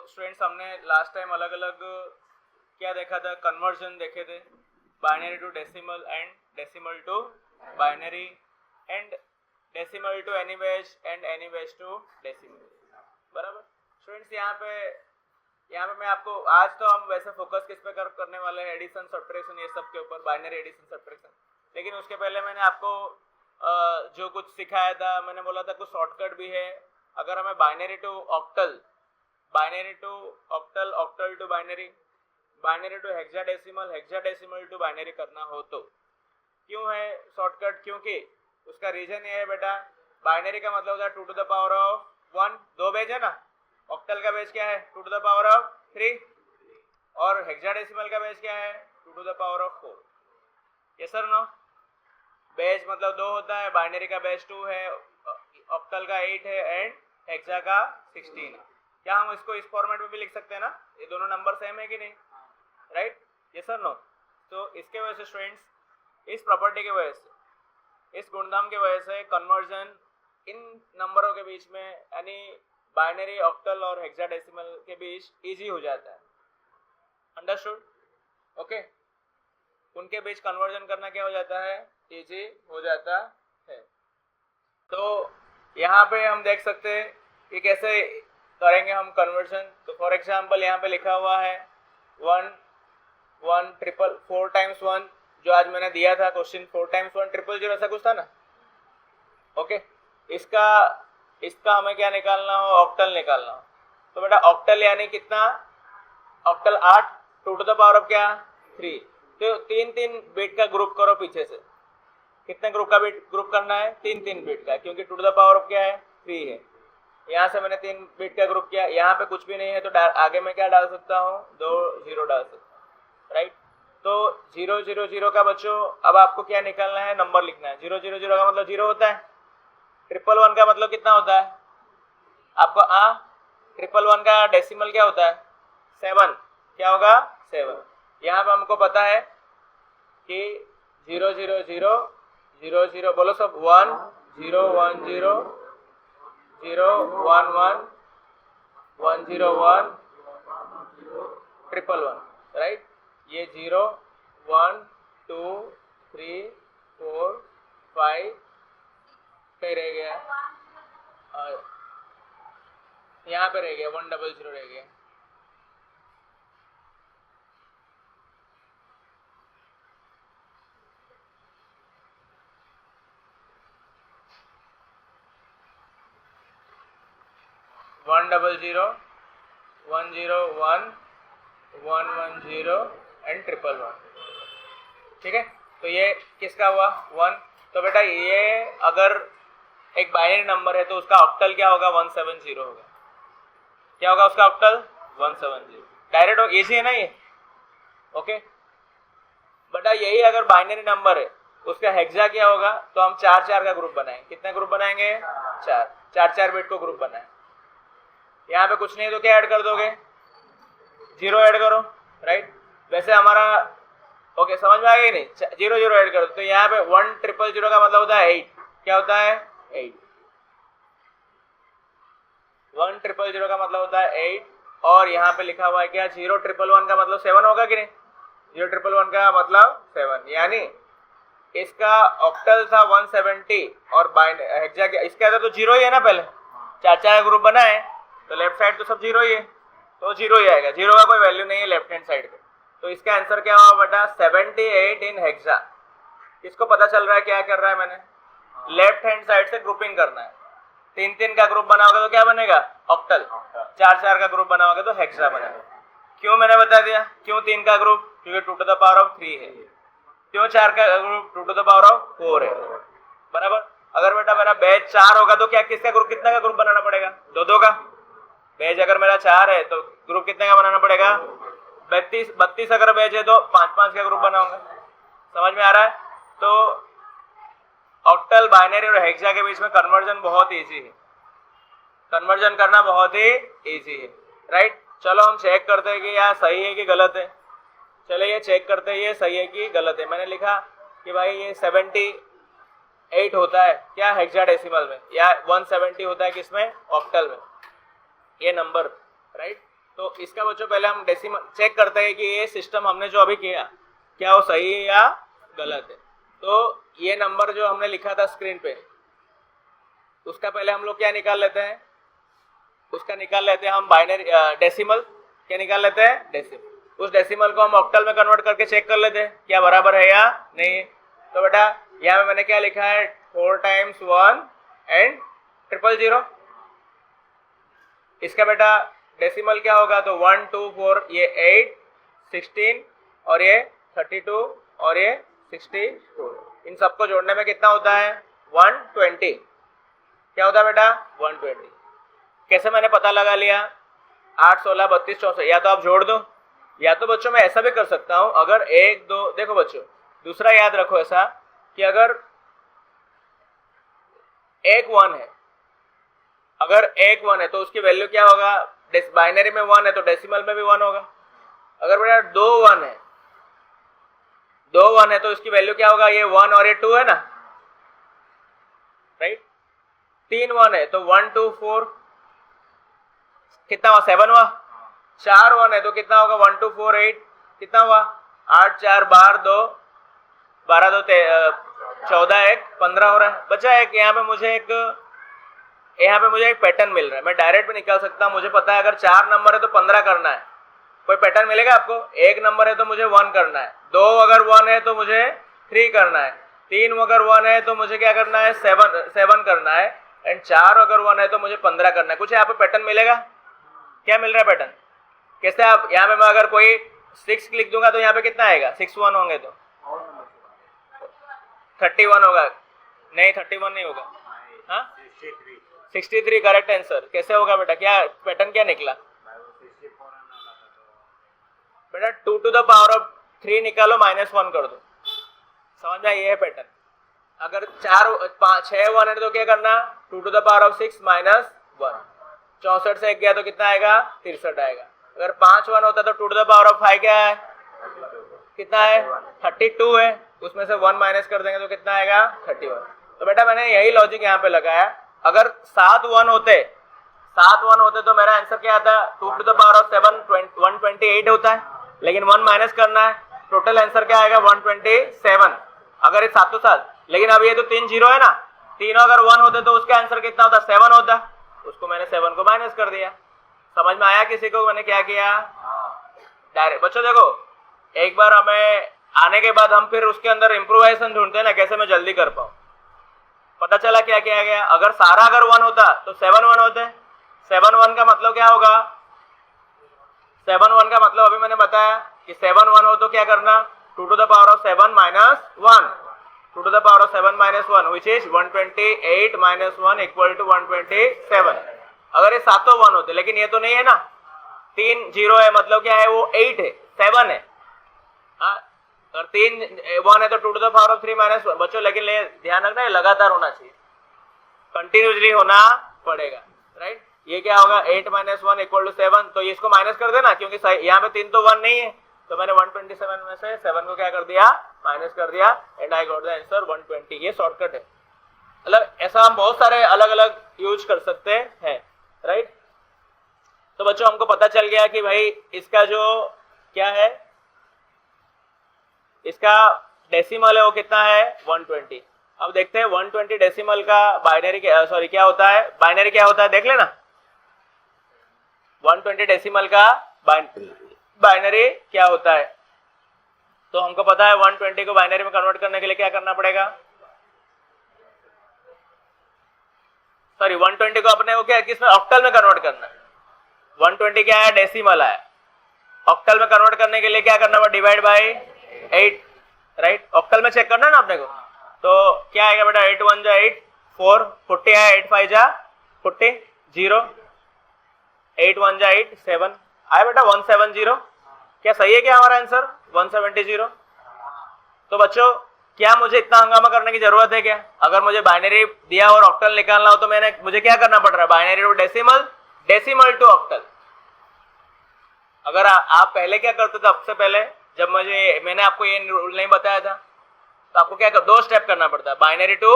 Students हमने last time अलग अलग क्या देखा था, कन्वर्जन देखे थे, binary to decimal and decimal to binary and decimal to any base and any base to decimal. बराबर स्टूडेंट्स, यहाँ पे मैं आपको आज तो हम वैसे फोकस किस पे करने वाले हैं, एडिशन सब्ट्रैक्शन ये सब के ऊपर, बाइनरी एडिशन सब्ट्रैक्शन। लेकिन उसके पहले मैंने आपको जो कुछ सिखाया था, मैंने बोला था कुछ शॉर्टकट भी है। अगर हमें binary to octal, octal to binary, binary to hexadecimal, hexadecimal to binary करना हो तो क्यों है शॉर्टकट? क्योंकि उसका रीजन ये है बेटा, बाइनरी का मतलब होता है 2 to the power of 1, 2 base है ना। ऑक्टल का बेस क्या है? 2 टू द पावर ऑफ 3, और हेक्साडेसिमल का बेस क्या है? 2 to the power of 4। Yes sir no? Base मतलब 2 होता है, बाइनरी का बेस 2 है, ऑक्टल का 8 है एंड हेक्सा का 16 है। क्या हम इसको इस फॉर्मेट में भी लिख सकते हैं ना? ये दोनों नंबर सेम है कि नहीं? राइट? Yes sir no? तो इसके वजह से स्टूडेंट्स, इस प्रॉपर्टी की वजह से, इस गुणधर्म की वजह से कन्वर्जन इन नंबरों के बीच में, यानी बाइनरी, ऑक्टल और हेक्साडेसिमल के बीच इजी हो जाता है। अंडरस्टूड? ओके, उनके बीच कन्वर्जन करना क्या हो जाता है? इजी हो जाता है। तो यहाँ पे हम देख सकते हैं कि कैसे करेंगे हम कन्वर्जन। तो फॉर एग्जांपल यहाँ पे लिखा हुआ है 1 1 ट्रिपल 4 टाइम्स 1, जो आज मैंने दिया था क्वेश्चन, 4 टाइम्स 1 000, ऐसा कुछ था ना। ओके, इसका हमें क्या निकालना हो? ऑक्टल निकालना हो। तो बेटा ऑक्टल यानी कितना? Octal 8, 2 to the power of क्या? 3। तो 3 बिट का ग्रुप करो पीछे से। कितने ग्रुप का बिट ग्रुप करना है? 3 बिट का, क्योंकि 2 टू द पावर ऑफ क्या है? 3 है। यहाँ से मैंने 3 बिट का ग्रुप किया। यहाँ पे कुछ भी नहीं है तो आगे मैं क्या डाल सकता हूँ? 2 0 डाल सकता हूँ। राइट? तो 0 0 0 का बच्चों अब आपको क्या निकालना है? नंबर लिखना है। 0 0 0 का मतलब 0 होता है। 111 का मतलब कितना होता है आपको? 111 का डेसिमल क्या होता है? 7। क्या होगा? 7। यहाँ पे हमको पता है कि 0 0 0 0 0 बोलो सब, 1 0 1 0 0 1 1 1 0 1 111, राइट? ये 0 1 2 3 4 5 पे रह गया, और यहाँ पे रह गया 100 रह गया। One 0 1 0 1 1 1 0 and 111। ठीक है, तो ये किसका हुआ? 1। तो बेटा ये अगर एक बाइनरी नंबर है तो उसका ऑक्टल क्या होगा? 170 होगा। क्या होगा उसका ऑक्टल? 170। डायरेक्ट इजी है ना ये? ओके बेटा, यही अगर बाइनरी नंबर है उसका हेक्सा क्या होगा? तो हम 4 4 का ग्रुप बनाएंगे। कितने ग्रुप बनाएंगे? 4 4 बिट को ग्रुप बनाए। यहाँ पे कुछ नहीं तो क्या ऐड कर दोगे? 0 ऐड करो, राइट? वैसे हमारा ओके समझ में आ गया नहीं? 0 0 ऐड करो। तो यहाँ पे 1 0 0 का मतलब होता है 8। क्या होता है? 8। 1 0 0 का मतलब होता है 8, और यहाँ पे लिखा हुआ है क्या? 0 1 1 का मतलब 7 होगा कि नहीं? 0 1 1 का मतलब 7, यानी इसका ऑक्टल था 170 और हेक्सा इसका था तो 0 ही है ना। पहले 4 4 ग्रुप बना है तो लेफ्ट साइड तो सब 0 ही है, तो 0 ही आएगा। 0 का कोई वैल्यू नहीं है लेफ्ट हैंड साइड पे। तो इसका आंसर क्या होगा बेटा? 78 इन हेक्सा। किसको पता चल रहा है क्या कर रहा है मैंने? लेफ्ट हैंड साइड से ग्रुपिंग करना है। 3 का ग्रुप बनाओगे तो क्या बनेगा? ऑक्टल। 4 4 का ग्रुप बनाओगे तो हेक्सा बनेगा। क्यों मैंने बता दिया? क्यों 3 का ग्रुप? क्योंकि 2 टू द पावर ऑफ 3 है। क्यों 4 का ग्रुप? 2 टू द पावर ऑफ 4 है। बराबर? अगर बेटा मेरा बेज 4 होगा तो क्या किसका ग्रुप, कितना का ग्रुप बनाना पड़ेगा? 2 2 का। बेज अगर मेरा 4 है तो ग्रुप कितने का बनाना पड़ेगा? 32 अगर बेज है तो 5 5 का ग्रुप बनाऊंगा। समझ में आ रहा है? तो ऑक्टल, बाइनरी और हेक्सा के बीच में कन्वर्जन बहुत इजी है। कन्वर्जन करना बहुत ही इजी है, राइट? चलो हम चेक करते हैं कि यह सही है कि गलत है। चलिए ये चेक करते हैं ये सही है कि गलत है। मैंने लिखा कि भाई ये 78 होता है क्या हेक्साडेसिमल में, या 170 होता है किसमें? ऑक्टल में, ये नंबर, राइट? तो इसका बच्चों पहले हम डेसिमल चेक करते हैं कि ये सिस्टम हमने जो अभी किया क्या वो सही है या गलत है। तो ये नंबर जो हमने लिखा था स्क्रीन पे उसका पहले हम लोग क्या निकाल लेते हैं, उसका निकाल लेते हैं हम बाइनरी डेसिमल। क्या निकाल लेते हैं? डेसिमल। उस डेसिमल को हम ऑक्टल में कन्वर्ट करके चेक कर लेते हैं क्या बराबर है या नहीं। तो बेटा यहाँ पे मैंने क्या लिखा है 4 times 1 and 000। इसका बेटा डेसिमल क्या होगा तो 1 2 4 ये 8 16 और ये 32 और ये 64। इन सबको जोड़ने में कितना होता है 120। क्या होता है बेटा 120। कैसे मैंने पता लगा लिया 8 16 32 64। या तो आप जोड़ दो या तो बच्चों मैं ऐसा भी कर सकता हूं अगर 1 2 देखो बच्चों दूसरा याद रखो ऐसा कि अगर एक 1 है, अगर एक 1 है तो उसकी वैल्यू क्या होगा बाइनरी में 1 है तो डेसिमल में भी 1 होगा। अगर बेटा 2 1 है, 2 1 है तो उसकी वैल्यू क्या होगा ये 1 और ये 2 है ना, राइट। 3 1 है तो 1 2 4 कितना हुआ 7 हुआ। 4 1 है तो कितना होगा 1 2 4 8 कितना हुआ 8 4 12 2 12 2 14 1 15 हो रहा है। बचा एक यहाँ पे मुझे एक पैटर्न मिल रहा है। मैं डायरेक्ट भी निकाल सकता हूँ। मुझे पता है अगर 4 नंबर है तो 15 करना है। कोई पैटर्न मिलेगा आपको? 1 नंबर है तो मुझे 1 करना है, 2 अगर 1 है तो मुझे 3 करना है, 3 अगर 1 है तो मुझे क्या करना है 7 करना है, एंड 4 अगर 1 है तो मुझे 15 करना है। कुछ यहाँ पे पैटर्न मिलेगा? क्या मिल रहा है पैटर्न? कैसे आप यहाँ पे मैं अगर कोई 6 लिख दूंगा तो यहाँ पे कितना आएगा 6 1 होंगे तो 31 होगा। नहीं 31 नहीं होगा। हाँ 63 करेक्ट आंसर। कैसे होगा बेटा? क्या पैटर्न क्या निकला बेटा? 2 to the power of 3 निकालो -1 कर दो। समझ में? ये है पैटर्न। अगर 6 1 है तो क्या करना 2 to the power of 6 -1। 64 से 1 गया तो कितना आएगा 63 आएगा। अगर 5 1 होता तो 2 to the power of 5 क्या है कितना है 32 है, उसमें से 1 माइनस कर देंगे तो कितना आएगा 31। तो बेटा मैंने यही लॉजिक यहाँ पे लगाया। अगर 7 1 होते तो मेरा आंसर क्या आता 2 to the power of 7 128 होता है, लेकिन 1 माइनस करना है, टोटल आंसर क्या आएगा 127। अगर ये 7 7, लेकिन अब ये तो 3 0 है ना, तीनों अगर 1 होते तो उसका आंसर कितना होता 7 होता। उसको मैंने 7 को माइनस कर दिया। समझ में आया किसी को? मैंने क्या किया डायरेक्ट। बच्चों देखो एक बार हमें आने के बाद हम फिर उसके अंदर इम्प्रोवाइजेशन ढूंढते हैं ना, कैसे मैं जल्दी कर पाऊँ। पता चला क्या किया गया, अगर सारा अगर 1 होता तो 7 1 होते। 7 1 का मतलब क्या होगा 7 1 का मतलब अभी मैंने बताया कि 7 1 हो तो क्या करना 2 to the power of 7 -1, 2 to the power of 7 -1 which is 128 -1 equal to 127। अगर ये सातों 1 होते, लेकिन ये तो नहीं है ना, 3 0 है मतलब क्या है वो 8 है 7 है। हाँ और 3 1 है तो 2 to the power of 3 -1। बच्चों लेकिन ध्यान रखना है लगातार होना चाहिए, कंटिन्यूसली होना पड़ेगा, राइट। ये क्या होगा 8 -1 इक्वल टू 7। तो इसको माइनस कर देना क्योंकि यहाँ पे 3 तो 1 नहीं है, तो मैंने 127 में से 7 को क्या कर दिया माइनस कर दिया, and I got the answer 120। ये शॉर्टकट है। मतलब ऐसा हम बहुत सारे अलग अलग यूज कर सकते हैं, राइट। तो बच्चों हमको पता चल गया कि भाई इसका जो क्या है, इसका डेसिमल है वो कितना है 120। अब देखते हैं 120 डेसिमल का बाइनरी क्या होता है, बाइनरी क्या होता है देख लेना। 120 डेसिमल का बाइनरी क्या होता है, तो हमको पता है 120 को बाइनरी में कन्वर्ट करने के लिए क्या करना पड़ेगा, सॉरी 120 को अपने को क्या किसमें ऑक्टल में कन्वर्ट करना है। 120 क्या है डेसिमल है, ऑक्टल में कन्वर्ट करने के लिए क्या करना पड़ेगा डिवाइड बाय 8, राइट। ऑक्टल में चेक करना है ना अपने को, तो क्या आएगा बेटा 8 1 जा 8 4 40 है, 8 5 जा 40 0 8 1 जा 8 7 आया बेटा 170। क्या सही है क्या हमारा आंसर 170? तो बच्चों क्या मुझे इतना हंगामा करने की जरूरत है क्या? अगर मुझे बाइनरी दिया और ऑक्टल निकालना हो तो मुझे क्या करना पड़ रहा है binary to decimal, decimal to octal. अगर आप पहले क्या करते थे, सबसे पहले जब मैंने आपको ये रूल नहीं बताया था तो आपको क्या 2 स्टेप करना पड़ता है, binary to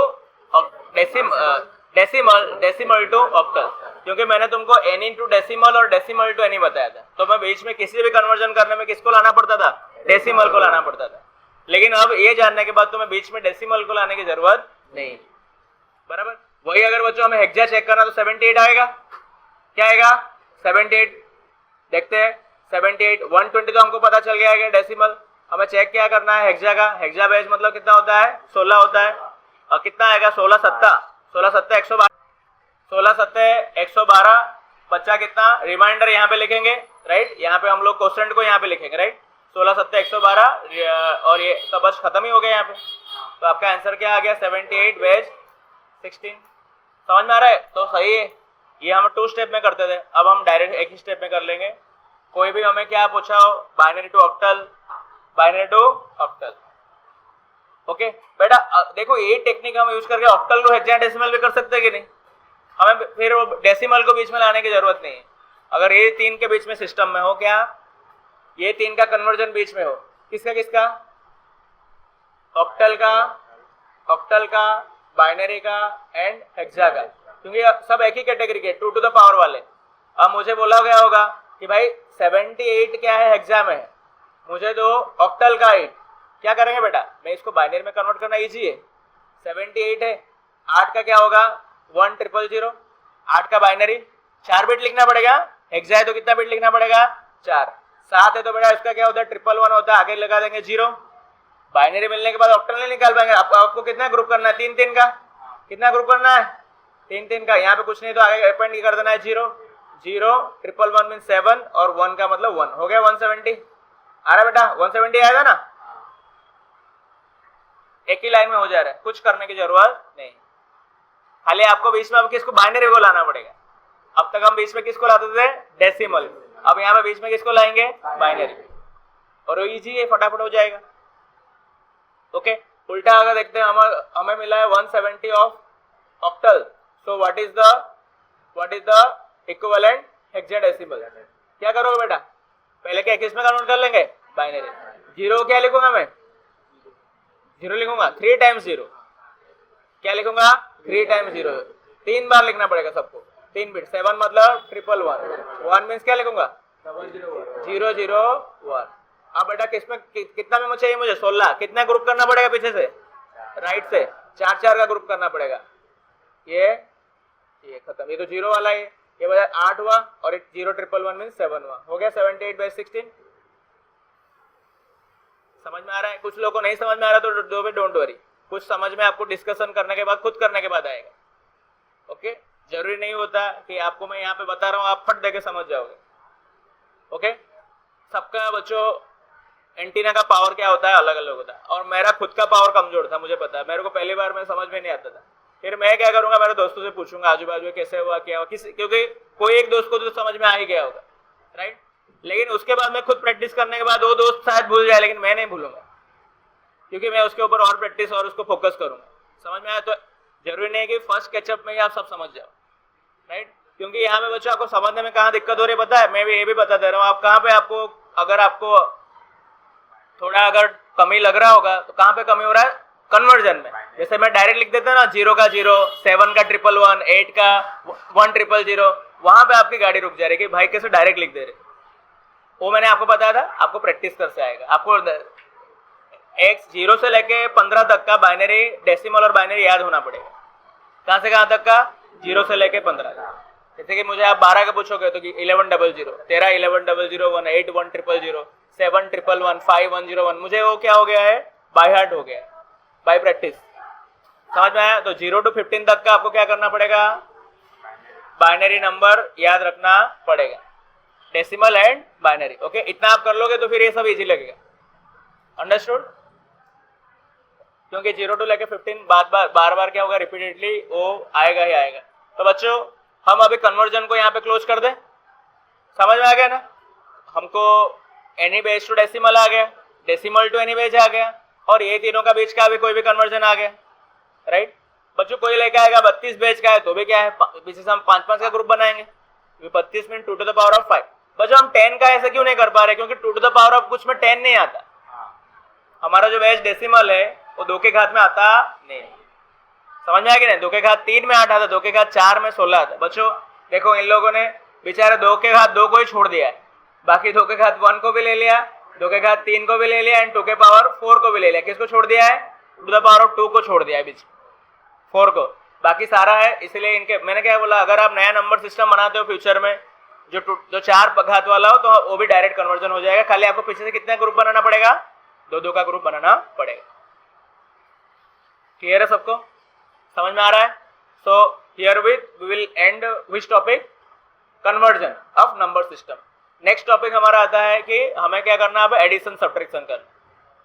decimal to octal. क्योंकि मैंने तुमको n इंटू डेसिमल और डेसिमल टू एनी बताया था, तो मैं बीच में किसी भी कन्वर्जन करने में किसको लाना पड़ता था, डेसिमल को लाना पड़ता था। लेकिन अब ये जानने के बाद तुम्हें बीच में डेसिमल को लाने की जरूरत नहीं, बराबर। वही अगर बच्चों हमें हेक्सा चेक करना तो 78 आएगा, क्या आएगा 78, देखते हैं 78, 120 तो हमको पता चल गया है डेसिमल। हमें चेक क्या करना है हेक्सा का, हेक्सा बेस मतलब कितना होता है 16 होता है, और कितना आएगा 16 सत्ता 112, 16 सत्ते 112, बच्चा कितना, रिमाइंडर यहाँ पे लिखेंगे, राइट, यहाँ पे हम लोग क्वेश्चन को यहाँ पे लिखेंगे, राइट, 16 सत्ते 112, और ये तो बस खत्म ही हो गया यहाँ पे। तो आपका आंसर क्या आ गया 78 बेस 16। समझ में आ रहा है, तो सही है। ये हम 2 स्टेप में करते थे, अब हम डायरेक्ट एक ही स्टेप में कर लेंगे। कोई भी हमें क्या पूछा हो, binary to octal, binary to octal, okay बेटा। देखो ये टेक्निक हम यूज करके ऑक्टल को हेक्साडेसिमल भी कर सकते हैं कि नहीं, हमें फिर वो डेसिमल को बीच में लाने की जरूरत नहीं है। अगर ये 3 के बीच में सिस्टम में हो, क्या ये 3 का कन्वर्जन बीच में हो, किसका किसका, ऑक्टल का, बाइनरी का एंड हेक्सा का, क्योंकि सब एक ही कैटेगरी के 2 टू द पावर वाले। अब मुझे बोला गया होगा कि भाई 78 क्या है हेक्सा में, मुझे दो ऑक्टल का 8, क्या करेंगे बेटा, मैं इसको बाइनरी में कन्वर्ट करना इजी है। 78 है, 8 का क्या होगा 1000, 8 का बाइनरी 4 बिट लिखना पड़ेगा, हेक्सा है तो कितना बिट लिखना पड़ेगा 4, 7 है तो बेटा इसका क्या होता है 111 होता है, आगे लगा देंगे 0। बाइनरी मिलने के बाद ऑक्टल नहीं निकाल पाएंगे। आपको कितना ग्रुप करना है 3-3 का, कितना ग्रुप करना है 3-3 का, यहाँ पे कुछ नहीं तो आगे अपेंड कर देना है 0, 0, 111 मीन 7 और 1 का मतलब 1, हो गया 170। आ रहा बेटा 170 आएगा ना, एक ही लाइन में हो जा रहा है, कुछ करने की जरूरत नहीं। खाली आपको बीच में अब किसको, बाइनरी को लाना पड़ेगा। अब तक हम बीच में किसको लाते थे, डेसिमल, अब यहाँ पे बीच में किसको लाएंगे, बाइनरी, और वो इजी है, फटाफट हो जाएगा। ओके, उल्टा अगर देखते हैं हमें मिला है 170 of octal, so what is the equivalent hexadecimal. क्या करोगे बेटा, पहले क्या किस में कन्वर्ट कर लेंगे, बाइनरी। 0 क्या लिखूंगा मैं, 0 लिखूंगा 3 टाइम्स 0, क्या लिखूंगा 3 टाइम्स 0, 3 बार लिखना पड़ेगा सबको, 3 बिट, 7 मतलब 111, 1 मीन्स क्या लिखूंगा 001। अब बेटा किसमें कितना में चाहिए मुझे 16, कितना ग्रुप करना पड़ेगा पीछे से, राइट से 4-4 का ग्रुप करना पड़ेगा। ये खत्म, ये तो 0 वाला है, ये बजाय 8 हुआ और 0111 मीन्स 7 हुआ, हो गया 78/16। समझ में आ रहा है, कुछ लोगों को नहीं समझ में आ रहा तो डोंट वरी, कुछ समझ में आपको डिस्कशन करने के बाद, खुद करने के बाद आएगा। ओके, जरूरी नहीं होता कि आपको मैं यहाँ पे बता रहा हूँ आप फट देके समझ जाओगे। ओके, सबका बच्चों एंटीना का पावर क्या होता है, अलग अलग होता है, और मेरा खुद का पावर कमजोर था, मुझे पता है, मेरे को पहली बार में समझ में नहीं आता था। फिर मैं क्या करूंगा, मेरे दोस्तों से पूछूंगा आजू बाजू कैसे हुआ क्या हुआ, क्योंकि कोई एक दोस्त को तो समझ में आ ही गया होगा, राइट। लेकिन उसके बाद मैं खुद प्रैक्टिस करने के बाद वो दोस्त शायद भूल जाए, लेकिन मैं नहीं भूलूंगा, क्योंकि मैं उसके ऊपर और प्रैक्टिस और उसको फोकस करूंगा। समझ में आया, तो जरूरी नहीं है कि फर्स्ट कैचअप में ही आप सब समझ जाओ, राइट। क्योंकि यहाँ पे बच्चों आपको समझने में कहाँ दिक्कत हो रही है पता है, मैं भी ये भी बता दे रहा हूँ, आप कहाँ पे आपको, अगर आपको थोड़ा अगर कमी लग रहा होगा तो कहाँ पे कमी हो रहा है, कन्वर्जन में। जैसे मैं डायरेक्ट लिख देता ना 0 का 0, 7 का 111, 8 का 1000, वहां पे आपकी गाड़ी रुक जा रही है कि भाई कैसे डायरेक्ट लिख दे रहे। वो मैंने आपको बताया था, आपको प्रैक्टिस कर से आएगा। आपको x 0 से लेके 15 तक का बाइनरी, डेसिमल और बाइनरी याद होना पड़ेगा। कहां से कहां तक का, 0 से लेके 15। जैसे कि मुझे आप 12 का पूछोगे तो 1100, 13 1100, 8 1000, 7 111, 5 101, मुझे वो क्या हो गया है, बाय हार्ट हो गया, बाय प्रैक्टिस। समझ में आया, तो 0 to 15 तक का आपको क्या करना पड़ेगा, बाइनरी नंबर याद रखना पड़ेगा, डेसिमल एंड बाइनरी। ओके, इतना आप कर लोगे तो फिर ये सब इजी लगेगा। अंडरस्टूड, क्योंकि 0 to लेके 15 बार बार क्या होगा, रिपीटेडली वो आएगा ही आएगा। तो बच्चों हम अभी कन्वर्जन को यहाँ पे क्लोज कर दें। समझ में आ गया ना, हमको एनी बेस टू डेसिमल आ गया, डेसिमल टू एनी बेस आ गया, और ये तीनों का बीच का भी कोई भी कन्वर्जन आ गया, राइट। बच्चों कोई लेके आएगा 32 बेच का है तो भी क्या है, पीछे से हम 5-5 का ग्रुप बनाएंगे, 32 mean 2 to the power of 5। बच्चों हम 10 का ऐसे क्यों नहीं कर पा रहे, क्योंकि 2 to the power of कुछ में 10 नहीं आता। हमारा जो बेस डेसिमल है वो 2 के घात में आता नहीं। समझ में आ गया ना, 2 के घात 3 में 8 आता, 2 के घात 4 में 16 आता। बच्चों देखो इन लोगों ने बेचारे 2 के घात 2 को ही छोड़ दिया है, बाकी 2 के घात 1 को भी ले लिया, 2 के घात 3 को भी ले लिया एंड 2 के पावर 4 को भी ले लिया। किसको छोड़ दिया है? टू द पावर ऑफ 2 को छोड़ दिया है बीच 4 को, बाकी सारा है। इसलिए इनके मैंने क्या बोला, अगर आप नया नंबर सिस्टम बनाते हो फ्यूचर में जो 4 घात वाला हो तो वो भी डायरेक्ट कन्वर्जन हो जाएगा। खाली आपको पीछे से कितने ग्रुप बनाना पड़ेगा? 2-2 का ग्रुप बनाना पड़ेगा। क्लियर है सबको? समझ में आ रहा है? So here with we will end which topic? Conversion of number system. Next topic हमारा आता है कि हमें क्या करना है, अब एडिशन सब्ट्रैक्शन करना।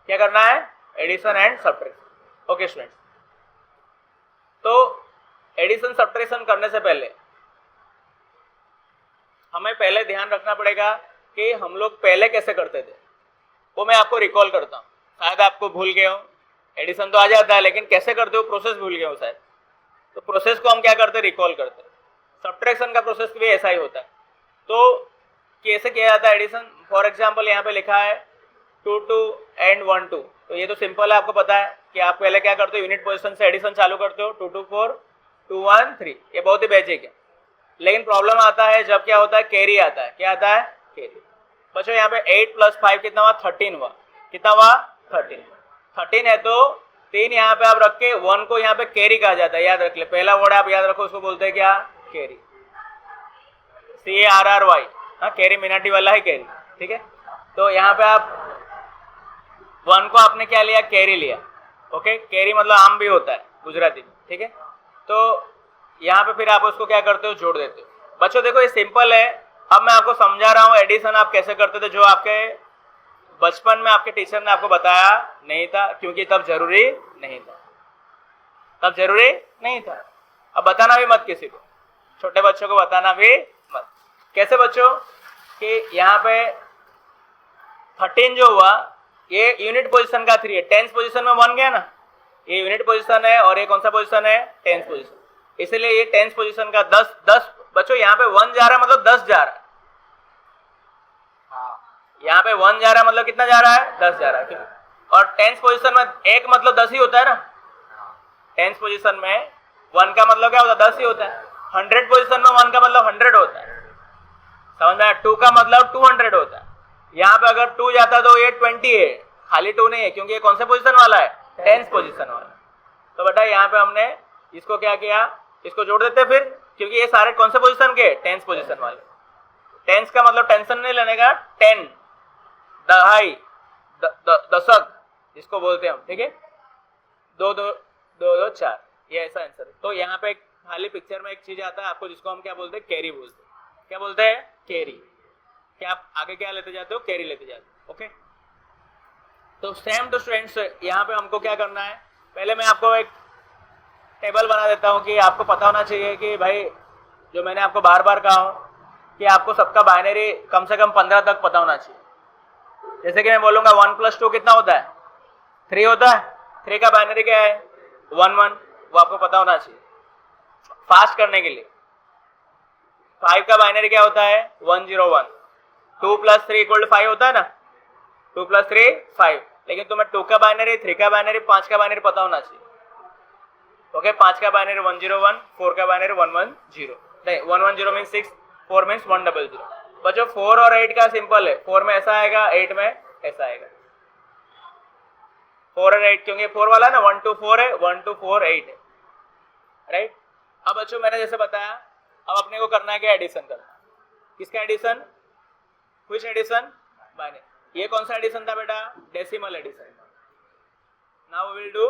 क्या करना है? Addition and subtraction. Okay students, तो एडिशन सब्ट्रैक्शन करने से पहले हमें पहले ध्यान रखना पड़ेगा कि हम लोग पहले कैसे करते थे, वो मैं आपको रिकॉल करता हूँ। शायद आपको भूल गए हो, एडिशन तो आ जाता है लेकिन कैसे करते हो प्रोसेस भूल गए हो शायद, तो प्रोसेस को हम क्या करते हैं? रिकॉल करते हैं। सब्ट्रैक्शन का प्रोसेस भी ऐसा ही होता है। तो कैसे किया जाता है एडिशन? फॉर एग्जांपल यहाँ पे लिखा है 2 2 एंड 1 2, तो ये तो सिंपल है, आपको पता है कि आप पहले क्या करते हो? यूनिट पोजीशन से एडिशन चालू करते हो। 2 2 4 2 1 3, ये बहुत ही बेसिक है। लेकिन प्रॉब्लम आता है जब क्या होता है? कैरी आता है। क्या आता है? कैरी। बच्चों यहाँ पे 8 + 5 कितना हुआ? 13 हुआ। कितना हुआ? 13 है, तो 3 यहाँ पे आप रख के 1 को यहाँ पे कैरी कहा जाता है, याद रख ले। पहला वर्ड आप याद रखो, उसको बोलते हैं क्या? कैरी। CARRY, हाँ, कैरी मिनाटी वाला है कैरी, ठीक है। तो यहाँ पे आप 1 को आपने क्या लिया? कैरी लिया। ओके, कैरी मतलब आम भी होता है गुजराती में, ठीक है। तो यहाँ पे फिर आप उसको क्या करते हो? जोड़ देते हो। बच्चों देखो ये सिंपल है। अब मैं आपको समझा रहा हूँ एडिशन आप कैसे करते थे, जो आपके बचपन में आपके टीचर ने आपको बताया नहीं था, क्योंकि तब जरूरी नहीं था, तब जरूरी नहीं था। अब बताना भी मत किसी को, छोटे बच्चों को बताना भी मत। कैसे बच्चों कि यहाँ पे 13 जो हुआ ये यूनिट पोजीशन का 3 है, टेंस पोजीशन में 1 गया ना, ये यूनिट पोजीशन है और ये कौन सा पोजीशन है? Tens position. इसलिए ये टेंस पोजीशन का 10 बच्चों यहाँ पे 1 जा रहा है मतलब 10 जा रहा है। यहाँ पे 1 जा रहा है मतलब कितना जा रहा है? 10 जा रहा है। और टेंस पोजीशन में 1 मतलब 10 ही होता है ना। टेंस पोजीशन में 1 का मतलब क्या होता है? 10 ही होता है। 100 पोजीशन में 1 का मतलब 100 होता है, समझ में आया? 2 का मतलब 200 होता है। यहाँ पे अगर 2 जाता तो ये 20 है, खाली 2 नहीं है, क्योंकि ये कौन सा पोजीशन वाला है? टेंस पोजीशन वाला। तो बेटा यहाँ पे हमने इसको क्या किया? इसको जोड़ देते फिर, क्योंकि ये सारे कौन से पोजीशन के? टेंस पोजीशन वाले। टेंस का मतलब टेंशन नहीं लेने का, 10 दहाई दशक जिसको बोलते हैं हम, ठीक है। 2 2 2 2 4, ये ऐसा आंसर है। तो यहाँ पे खाली पिक्चर में एक चीज आता है आपको, जिसको हम क्या बोलते हैं? कैरी बोलते हैं। क्या बोलते हैं? कैरी। क्या आप आगे क्या लेते जाते हो? कैरी लेते जाते हो। ओके, तो सेम टू स्टूडेंट्स, यहाँ पे हमको क्या करना है? पहले मैं आपको एक टेबल बना देता हूँ कि आपको पता होना चाहिए कि भाई, जो मैंने आपको बार बार कहा हूँ कि आपको सबका बाइनरी कम से कम 15 तक पता होना चाहिए। जैसे कि मैं बोलूंगा 1 + 2 कितना होता है? 3 होता है। 3 का बाइनरी क्या है? 1 1, वो आपको पता होना चाहिए फास्ट करने के लिए। 5 का बाइनरी क्या होता है? 1 0 1। 2 + 3 = 5 होता है ना, 2 + 3 5। लेकिन तुम्हें 2 का बाइनरी, 3 का बाइनरी, 5 का बाइनरी पता होना चाहिए। ओके, 5 का बाइनरी 1 0 1, 4 का बाइनरी 1 1 0, नहीं 1 1 0 मीन्स 6, 4 मीन्स 1 0 0। बच्चों 4 और 8 का सिंपल है, 4 में ऐसा आएगा, 8 में ऐसा आएगा। 4 और 8, क्योंकि 4 वाला ना 1 2 4 है, 1 2 4 8 है, राइट। अब बच्चों मैंने जैसे बताया, अब अपने को करना है क्या? एडिशन करना। किसका एडिशन? Which addition? बाइनरी। ये कौन सा एडिशन था बेटा? Decimal addition. Now we will do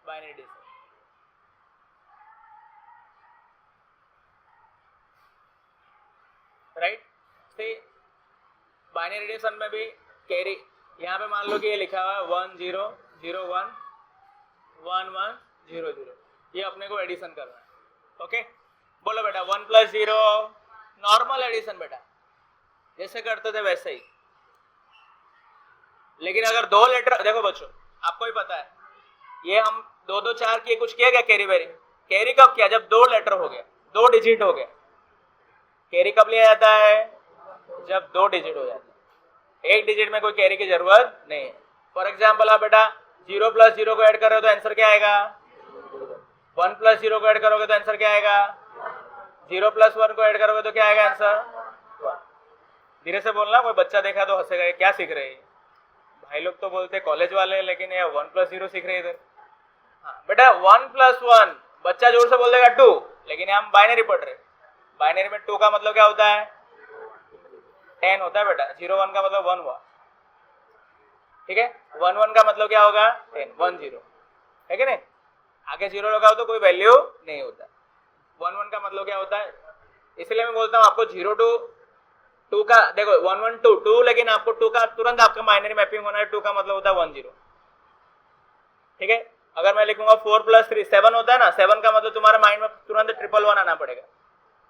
binary addition. Right, see binary addition में भी कैरी, यहाँ पे मान लो कि ये लिखा हुआ है 1 0 0 1 1 1 0 0, ये अपने को एडिशन करना है। ओके, बोलो बेटा 1 + 0 नॉर्मल एडिशन बेटा, जैसे करते थे वैसे ही। लेकिन अगर 2 लेटर, देखो बच्चों आपको ही पता है, ये हम 2 2 4 किए, कुछ किया क्या कैरी वेरी? कैरी कब किया? जब 2 लेटर हो गया, 2 डिजिट हो गया। कैरी कब लिया जाता है? जब 2 डिजिट हो जाता है। 1 डिजिट में कोई कैरी की जरूरत नहीं है। फॉर एग्जाम्पल आप बेटा 0 + 0 को ऐड कर रहे हो तो आंसर क्या आएगा? 1 प्लस 0 को ऐड करोगे तो आंसर क्या आएगा? 0 प्लस 1 को ऐड करोगे तो क्या आएगा आंसर? 1। धीरे से बोलना, कोई बच्चा देखा तो हंसेगा, ये क्या सीख रहे हैं भाई लोग तो बोलते कॉलेज वाले, लेकिन ये 1 प्लस 0 सीख रहे हैं इधर। हाँ बेटा 1 प्लस 1, बच्चा जोर से बोल देगा 2, लेकिन हम बाइनरी पढ़ रहे। बाइनरी में 2 का मतलब क्या होता है? 10 होता है बेटा। 0 1 का मतलब 1 हुआ, ठीक है। 1 1 का मतलब क्या होगा? 10, 1 0, है कि नहीं? आगे 0 लगाओ तो कोई वैल्यू नहीं होता। 1 1 का मतलब क्या होता है? इसलिए मैं बोलता हूँ आपको 0 to 2 का, देखो 1 1 2 2, लेकिन आपको 2 का तुरंत आपका बाइनरी मैपिंग होना है। 2 का मतलब होता है 1 0, ठीक है। अगर मैं लिखूंगा 4 प्लस 3 7 होता है ना, 7 का मतलब तुम्हारे माइंड में तुरंत 111 आना पड़ेगा।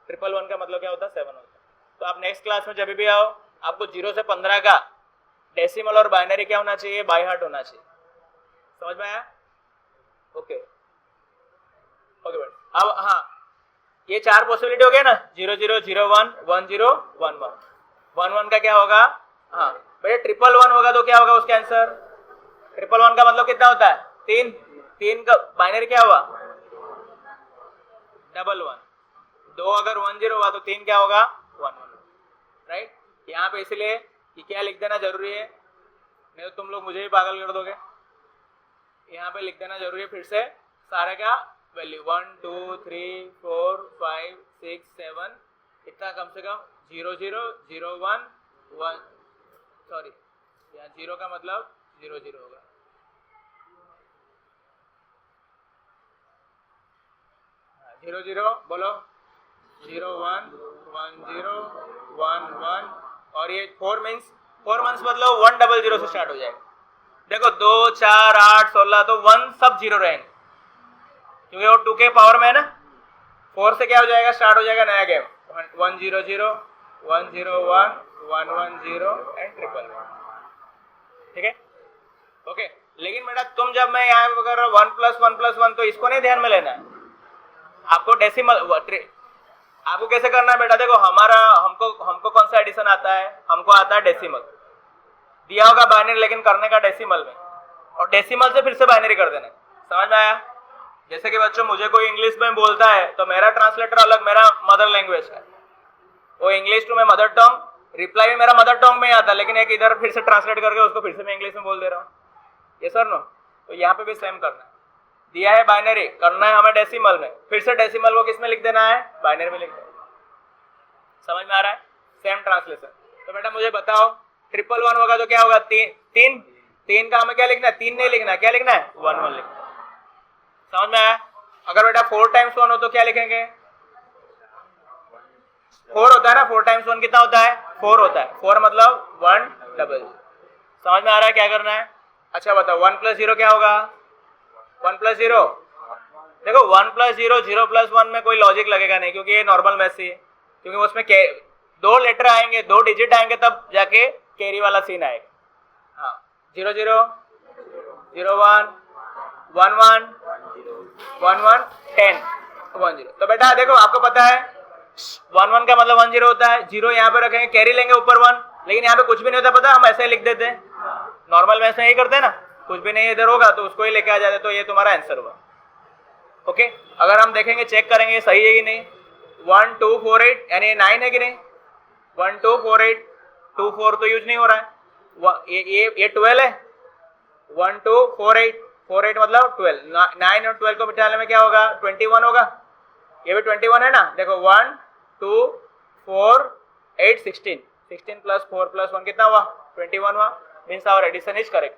111 का मतलब क्या होता है? 7 होता है। तो आप नेक्स्ट क्लास में जब भी आओ, आपको 0 से 15 का डेसिमल और बाइनरी क्या होना चाहिए? बाय हार्ट होना चाहिए। समझ में आया? ओके ओके बेटा। अब हाँ, ये 4 पॉसिबिलिटी हो गया ना, 0 0 0 1 1 0 1 1। 1 1 का क्या होगा? हाँ बेटा 1 1 1 होगा तो क्या होगा उसका आंसर? 1 1 1 का मतलब कितना होता है? 3। 3 का बाइनरी क्या हुआ? 1 1। 2 अगर 1 0 हुआ तो 3 क्या होगा? 1 1, राइट। यहाँ पे इसलिए कि क्या लिख देना जरूरी है, नहीं तो तुम लोग मुझे भी पागल कर दोगे। यहाँ पे लिख देना जरूरी है फिर से सारे का वैल्यू 1 2 3 4 5 6 7, इतना कम से कम 0 0 0 1 1, सॉरी यहाँ 0 का मतलब 0 0 होगा। हाँ, 0 0 बोलो, 0 1 1 0 1 1, और ये 4 मंथ्स मतलब 1 0 0 से स्टार्ट हो जाएगा। देखो 2 4 8 16 तो 1 सब 0 रहेंगे, क्योंकि वो 2 के पावर में है ना। 4 से क्या हो जाएगा? स्टार्ट हो जाएगा नया गेम, 1 0 0 1 0 1 1 1 0 एंड 1 1, ठीक है। ओके, लेकिन बेटा तुम जब मैं यहाँ पे कर रहा हूँ 1 प्लस 1 तो इसको नहीं ध्यान में लेना है, आपको डेसिमल। आपको कैसे करना है बेटा? देखो हमको कौन सा एडिशन आता है? हमको आता है डेसिमल। दिया होगा बाइनरी, लेकिन करने का डेसिमल में, और डेसिमल से फिर से बाइनरी कर देना। समझ में आया? जैसे कि बच्चों मुझे कोई इंग्लिश में बोलता है तो मेरा ट्रांसलेटर अलग, मेरा मदर लैंग्वेज है, वो इंग्लिश टू मैं मदर टंग, रिप्लाई भी मेरा मदर टंग में ही आता है, लेकिन एक इधर फिर से ट्रांसलेट करके उसको फिर से मैं इंग्लिश में बोल दे रहा हूँ। ये सर नो, तो यहाँ पे भी सेम करना है। दिया है बाइनरी, करना है हमें डेसिमल में, फिर से डेसिमल वो किस में लिख देना है? बाइनरी में लिख देना। समझ में आ रहा है? Same translation. तो बेटा मुझे बताओ 1 1 1 होगा तो क्या होगा? 3 का हमें क्या लिखना है? 3 नहीं लिखना, क्या लिखना है? 1 1 लिखना। समझ में आया? अगर बेटा 4 टाइम्स 1 हो तो क्या लिखेंगे? 4 होता है ना, 4 टाइम्स 1 कितना होता है? 4 होता है। 4 मतलब 1 डबल। समझ में आ रहा है क्या करना है? अच्छा बताओ 1 प्लस 0 क्या होगा? 1 प्लस 0, देखो 1 प्लस 0 0 प्लस 1 में कोई लॉजिक लगेगा नहीं, क्योंकि ये नॉर्मल मैथ ही है, क्योंकि उसमें 2 लेटर आएंगे, 2 डिजिट आएंगे, तब जाके कैरी वाला सीन आएगा। हाँ 0 0 0 1 1 1 1 1 10 1 0। तो बेटा देखो आपको पता है 1 1 का मतलब 1 0 होता है। 0 यहाँ पे रखेंगे, कैरी लेंगे ऊपर 1, लेकिन यहाँ पे कुछ भी नहीं होता, पता, हम ऐसे ही लिख देते हैं। नॉर्मल मैथ में यही करते हैं ना, कुछ भी नहीं इधर होगा तो उसको ही लेके आ जाते, तो ये तुम्हारा आंसर हुआ। ओके, अगर हम देखेंगे, चेक करेंगे सही है कि नहीं। 1 2 4 8 यानी 9 है कि नहीं? 1 2 4 8 2 4 तो यूज नहीं हो रहा है। ये 12 है। 1 2 4 8 4 8 मतलब 12। 9 और 12 को मिटाने में क्या होगा? 21 होगा। ये भी 21 है ना। देखो 1 2 4 8 16 16 प्लस 4 प्लस 1 कितना हुआ? 21 हुआ। Means our addition is correct.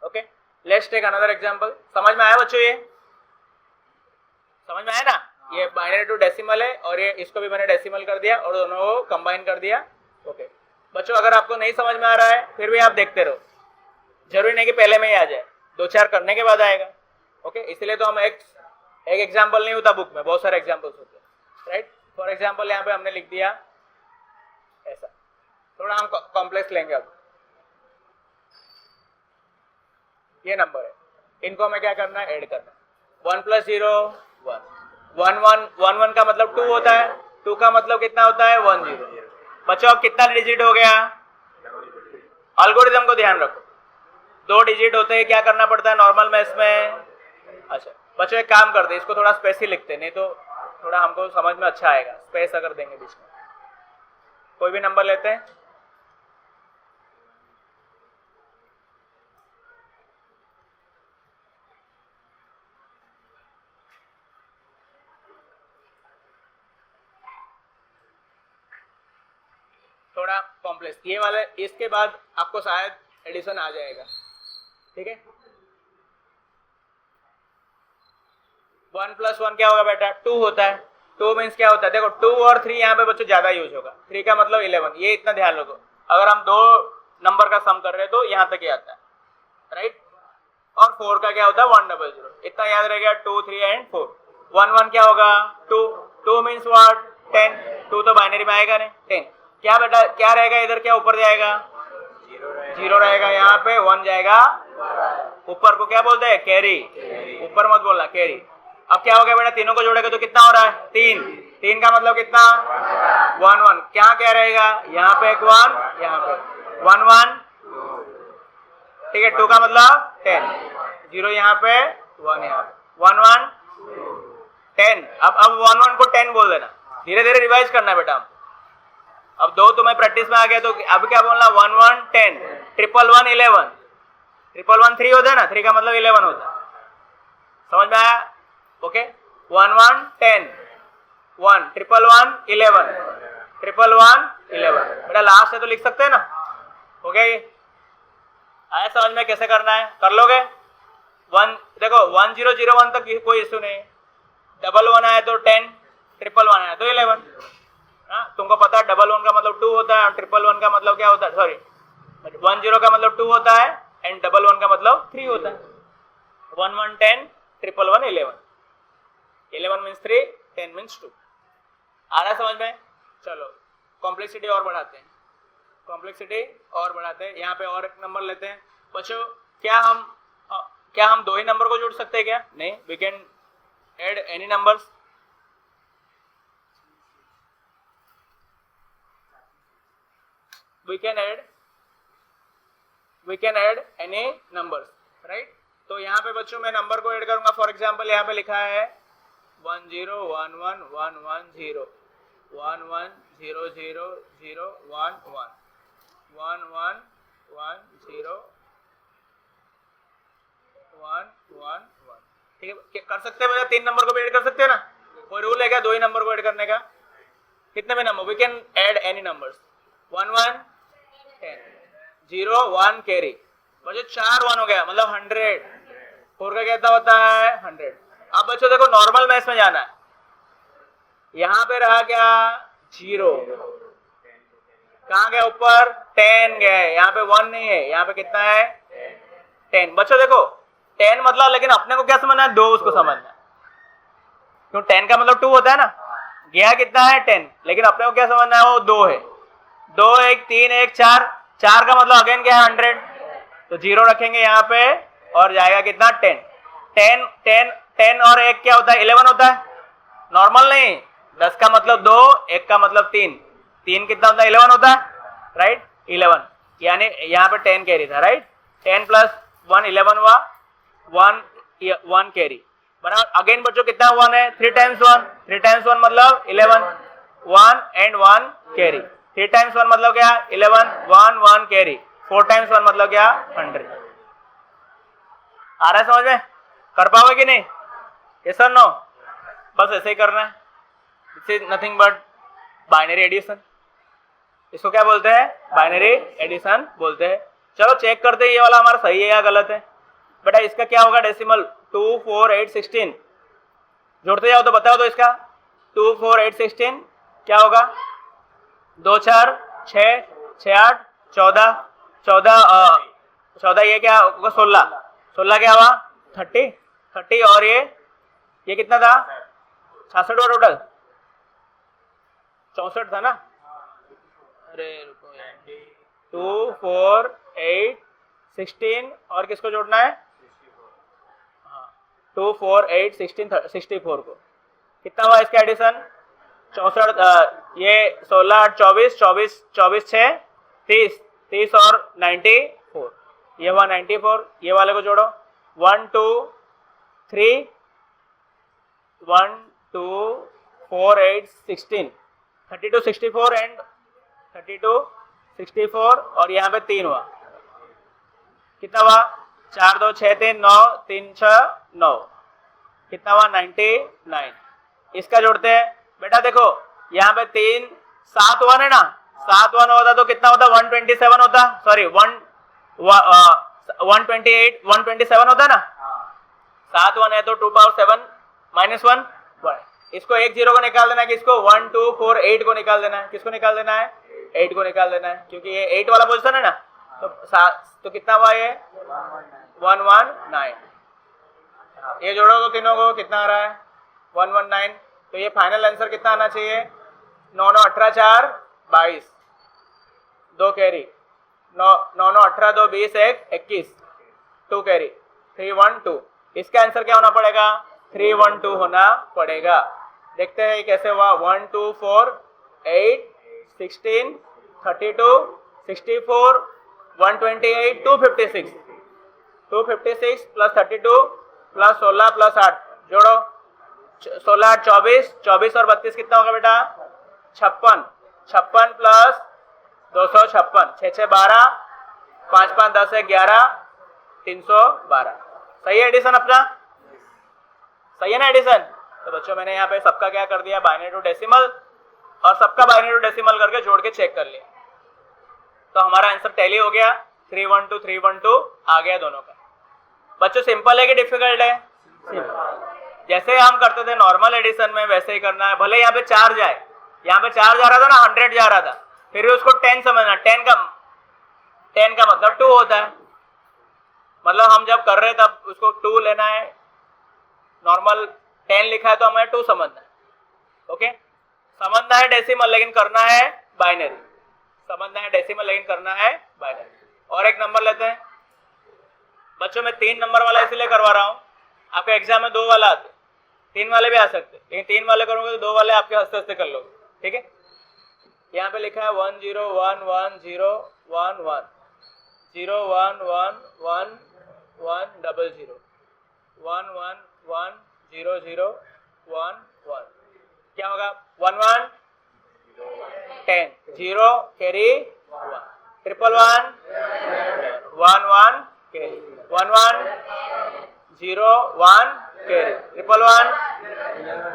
Okay, let's take another example. समझ में आया बच्चों? ये समझ में आया ना? ये बाइनरी टू डेसिमल है, और ये इसको भी मैंने डेसिमल कर दिया और दोनों को कंबाइन कर दिया। ओके बच्चों, अगर आपको नहीं समझ में आ रहा है फिर भी आप देखते रहो, जरूरी नहीं कि पहले में ही आ जाए, 2-4 करने के बाद आएगा। ओके, इसलिए तो हम एक एग्जाम्पल नहीं होता बुक में, बहुत सारे एग्जाम्पल्स होते हैं, राइट। फॉर एग्जाम्पल यहाँ पे हमने लिख दिया ऐसा, थोड़ा हम कॉम्प्लेक्स लेंगे। अब ये नंबर है, इनको हमें क्या करना है? ऐड करना है। 1 प्लस 0 1 1 1 1 1 का मतलब 2 होता है। 2 का मतलब कितना होता है? 1 0। बच्चों अब कितना डिजिट हो गया? एल्गोरिथम को ध्यान रखो, 2 डिजिट होते हैं, क्या करना पड़ता है नॉर्मल मैथ्स में? अच्छा बच्चों एक काम करते, इसको थोड़ा स्पेस ही लिखते, नहीं तो थोड़ा हमको समझ में अच्छा आएगा। स्पेस अगर देंगे बीच में, कोई भी नंबर लेते हैं। थोड़ा कॉम्प्लेक्स ये वाले, इसके बाद आपको शायद एडिशन आ जाएगा, ठीक है। 1 + 1 क्या होगा बेटा? 2 होता है। 2 मीन्स क्या होता है? देखो 2 और 3 यहाँ पे बच्चों ज्यादा यूज होगा। 3 का मतलब 11, ये इतना ध्यान रखो। अगर हम 2 नंबर का सम कर रहे हैं तो यहाँ तक ही आता है, राइट। और 4 का क्या होता है? 100, इतना याद रहेगा। 2, 3 एंड 4। 1 1 क्या होगा? 2। 2 मीन्स व्हाट? 10। 2 तो बाइनरी में आएगा नहीं। 10 क्या बेटा? क्या रहेगा इधर? क्या ऊपर जाएगा? 0 रहेगा। यहाँ पे 1 जाएगा ऊपर को, क्या बोलते हैं? कैरी। ऊपर मत बोलना, कैरी। अब क्या हो गया बेटा? तीनों को जोड़ेगा तो कितना हो रहा है? 3। 3 का मतलब कितना? 1 1। क्या क्या रहेगा? यहाँ पे एक 1, यहाँ पे 1 1, ठीक है। 2 का मतलब 10, 0 यहाँ पे, 1 यहाँ पे, 1 1 10। अब 1 1 को 10 बोल देना। धीरे धीरे रिवाइज करना है बेटा। अब 2 तुम्हें प्रैक्टिस में आ गया तो अब क्या बोलना? 1 1 10, 1 1 11, 1 1 3 होता है ना, 3 का मतलब 11 होता है। समझ में आया? ओके। 1 1 10, 1 1 1 11, 1 1 11। बेटा लास्ट है तो लिख सकते हैं ना। हो गया ये? आया समझ में कैसे करना है? कर लोगे? 1 देखो 1 0 0 1 तक कोई इश्यू नहीं। 1 1 आया तो 10, 1 1 आया तो 11। तुमको पता है 1 1 का मतलब 2 होता है, और 1 1 का मतलब क्या होता है? सॉरी, 1 0 का मतलब 2 होता है एंड 1 1 का मतलब 3 होता है। 1 1 10, 1 1 11। 11 मीन्स 3, 10 मीन्स 2। आ रहा है समझ में? चलो कॉम्प्लेक्सिटी और बढ़ाते हैं, कॉम्प्लेक्सिटी और बढ़ाते हैं। यहाँ पे और एक नंबर लेते हैं बच्चों। क्या हम 2 ही नंबर को जोड़ सकते हैं क्या? नहीं, we can add any numbers. we can add any numbers, right? तो यहाँ पे बच्चों मैं नंबर को ऐड करूंगा। फॉर एग्जांपल यहाँ पे लिखा है 1 0 1 1 1 1 0 1 1 0 0 0 1 1 1 1 1 0 1 1 1। ठीक है, कर सकते हैं भैया? 3 नंबर को भी ऐड कर सकते हैं ना? कोई रूल है क्या 2 ही नंबर को ऐड करने का? कितने भी number, we can add any numbers. 1 1 10, 0 1 carry. बच्चों 4 1 हो गया मतलब 100। 4 का कितना होता है? 100। अब बच्चों देखो नॉर्मल मैथ्स में जाना है। यहाँ पे रहा क्या? 0। कहाँ गया? ऊपर 10 गया है। यहाँ पे 1 नहीं है, यहाँ पे कितना है? 10। बच्चों देखो 10 मतलब, लेकिन अपने को क्या समझना है? 2 उसको समझना है। क्यों? 10 का मतलब 2 होता है ना। गया कितना है? 10, लेकिन अपने को क्या समझना है? वो 2 है। 2 1 3 1 4, 4 का मतलब अगेन क्या है? 100। तो 0 रखेंगे यहाँ पे और जाएगा कितना? 10। 10 10 10 और 1 क्या होता है? 11 होता है। नॉर्मल नहीं, 10 का मतलब 2, 1 का मतलब 3, 3 कितना होता है? 11 होता है, राइट। 11 यानी यहाँ पे 10 कैरी था, राइट। 10 + 1 11 हुआ, 1 कैरी बराबर। अगेन बच्चों कितना 1 है? 3 टाइम्स 1, 3 टाइम्स 1 मतलब 11, 1 एंड 1 कैरी। 3 टाइम्स 1 मतलब क्या? 11, 1 1 कैरी। 4 टाइम्स 1 मतलब क्या? 100। आ रहा है समझ में? कर पाओगे कि नहीं? यस और नो? बस ऐसे ही करना है। This is nothing but binary addition. इसको क्या बोलते हैं? बाइनरी एडिशन बोलते हैं। चलो चेक करते हैं ये वाला हमारा सही है या गलत है। बेटा इसका क्या होगा? डेसिमल 2 4 8 16। जोड़ते जाओ तो बताओ तो इसका 2 4 8 16 क्या होगा? 2 4 6 6 8 14 14 ये क्या होगा? 16 16 क्या हुआ? 30 और ये कितना था? 66 हुआ टोटल। 64 था ना? अरे रुको यार, 2 4 8 16 और किसको जोड़ना है? 2 4 8 16 64 को। कितना हुआ इसका एडिशन? 64। ये 16 8 24 24 24 6 30 30 और 94, ये हुआ 94। ये वाले को जोड़ो 1 2 3 1 2 4 8 16 32 64 एंड 32 64 और यहाँ पे 3 हुआ, कितना हुआ 4 2 6 3 9 3 6 9, कितना हुआ 99। इसका जोड़ते हैं बेटा, देखो यहाँ पे 3 7 1 है ना, 7 1 होता तो कितना होता 127 होता, सॉरी 128 127 होता ना, 7 1 है तो 2 पावर 7 माइनस 1, इसको 1 0 को निकाल देना है, किसको 1 2 4 8 को निकाल देना है, किसको निकाल देना है 8 को निकाल देना है, क्योंकि ये 8 वाला पोजीशन है ना, तो कितना हुआ ये 119। ये जोड़ो तो तीनों को कितना आ रहा है 119, तो ये फाइनल आंसर कितना आना चाहिए 9 9 18 4 22, 2 कैरी 9 9 9 18 2 20 1 21, 2 कैरी 3 1 2, इसका आंसर क्या होना पड़ेगा 3 1 2 होना पड़ेगा। देखते हैं कैसे हुआ 1 2 4 8 16 32 64 128 256 256 प्लस 32 प्लस 16 प्लस 8 जोड़ो 16 8 24 24 और 32 कितना होगा बेटा 56 56 प्लस 256 6 6 12 5 5 10 11 312। सही है एडिशन अपना, सही है ना एडिशन। तो बच्चों मैंने यहाँ पे सबका क्या कर दिया बाइनरी टू डेसिमल और सबका बाइनरी टू डेसिमल करके जोड़ के चेक कर लिया, तो हमारा आंसर टैली हो गया 312 312 आ गया दोनों का। बच्चों सिंपल है कि डिफिकल्ट है, जैसे हम करते थे नॉर्मल एडिशन में वैसे ही करना है। भले यहाँ पे 4 जाए, यहाँ पे 4 जा रहा था ना 100 जा रहा था, फिर भी उसको 10 समझना, 10 का मतलब 2 होता है, मतलब हम जब कर रहे तब उसको 2 लेना है, नॉर्मल 10 लिखा है तो हमें 2 समझना है। ओके, समझना है डेसिमल लेकिन करना है बाइनरी, समझना है डेसिमल लेकिन करना है बाइनरी। और एक नंबर लेते हैं बच्चों, मैं 3 नंबर वाला इसलिए करवा रहा हूँ, आपके एग्जाम में 2 वाला आते, 3 वाले भी आ सकते, लेकिन 3 वाले करोगे तो 2 वाले आपके हंसते हंसते कर लोगे, ठीक है। यहाँ पे लिखा है 1 0 1 1 0 1 1 0 1 1 1 1 0 0 1 1 1 0 0 1 1, क्या होगा 1 1 10 0 carry 1 triple 1 1 1 carry 1 1 0 1 carry triple 1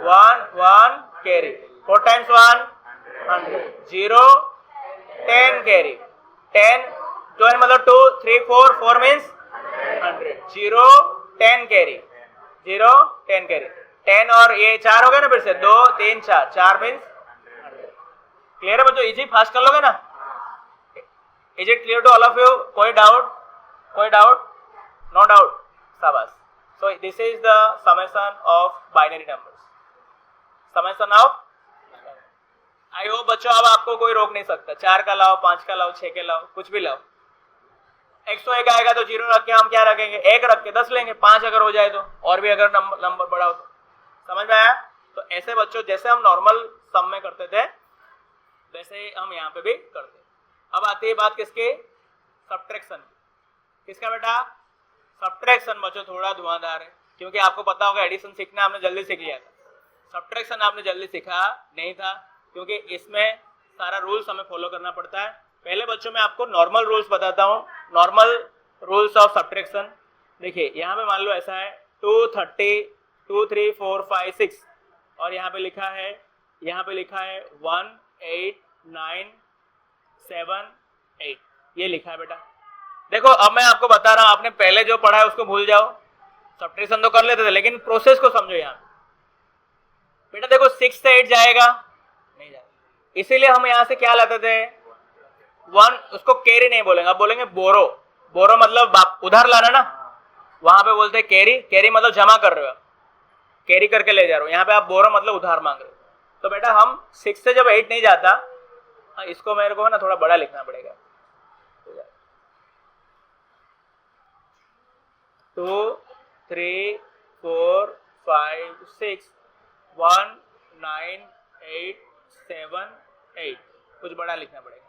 1 1 carry 4 times 1 100 0 10 carry 10 12 मतलब 2 3 4 4 means 100 0 10 कैरी 0 10 कैरी 10 और ये 4 हो गया ना, फिर से 2 3 4 4 मीन्स 100। क्लियर है बच्चों, इजी फास्ट कर लोगे ना। Is it clear to all of you? कोई डाउट? कोई डाउट? नो डाउट, शाबाश। So this is the summation of binary numbers, summation of. I hope बच्चों अब आपको कोई रोक नहीं सकता, 4 का लाओ 5 का लाओ 6 के लाओ कुछ भी लाओ। 101 आएगा तो 0 रख के हम क्या रखेंगे 1 रख के 10 लेंगे, 5 अगर हो जाए तो, और भी अगर नंबर बड़ा हो तो। समझ में आया? तो ऐसे बच्चों जैसे हम नॉर्मल सम में करते थे वैसे ही हम यहाँ पे भी करते। अब आती है बात किसकी, सब्ट्रैक्शन। किसका बेटा? सब्ट्रैक्शन। बच्चों थोड़ा धुआंधार है क्योंकि आपको पता होगा एडिशन सीखना आपने जल्दी सीख लिया था, सब्ट्रैक्शन आपने जल्दी सीखा नहीं था क्योंकि इसमें सारा रूल्स हमें फॉलो करना पड़ता है। पहले बच्चों में आपको नॉर्मल रूल्स बताता हूँ, नॉर्मल रूल्स ऑफ सब्ट्रैक्शन। देखिए यहाँ पे मान लो ऐसा है 230 2 3 4 5 6 और यहाँ पे लिखा है 1 8 9 7 8, ये लिखा है बेटा। देखो अब मैं आपको बता रहा हूँ, आपने पहले जो पढ़ा है उसको भूल जाओ, सब्ट्रैक्शन तो कर लेते थे लेकिन प्रोसेस को समझो। यहाँ बेटा देखो 6 से 8 जाएगा नहीं जाएगा, इसीलिए हम यहाँ से क्या लाते थे 1, उसको कैरी नहीं बोलेंगे, अब बोलेंगे बोरो। बोरो मतलब उधार लाना ना, वहां पे बोलते हैं कैरी। कैरी मतलब जमा कर रहे हो, कैरी करके ले जा रहे हो। यहाँ पे आप बोरो मतलब उधार मांग रहे हो। तो बेटा हम 6 से जब 8 नहीं जाता, इसको मेरे को ना थोड़ा बड़ा लिखना पड़ेगा, 2 3 4 5 6 1 9 8 7 8, कुछ बड़ा लिखना पड़ेगा।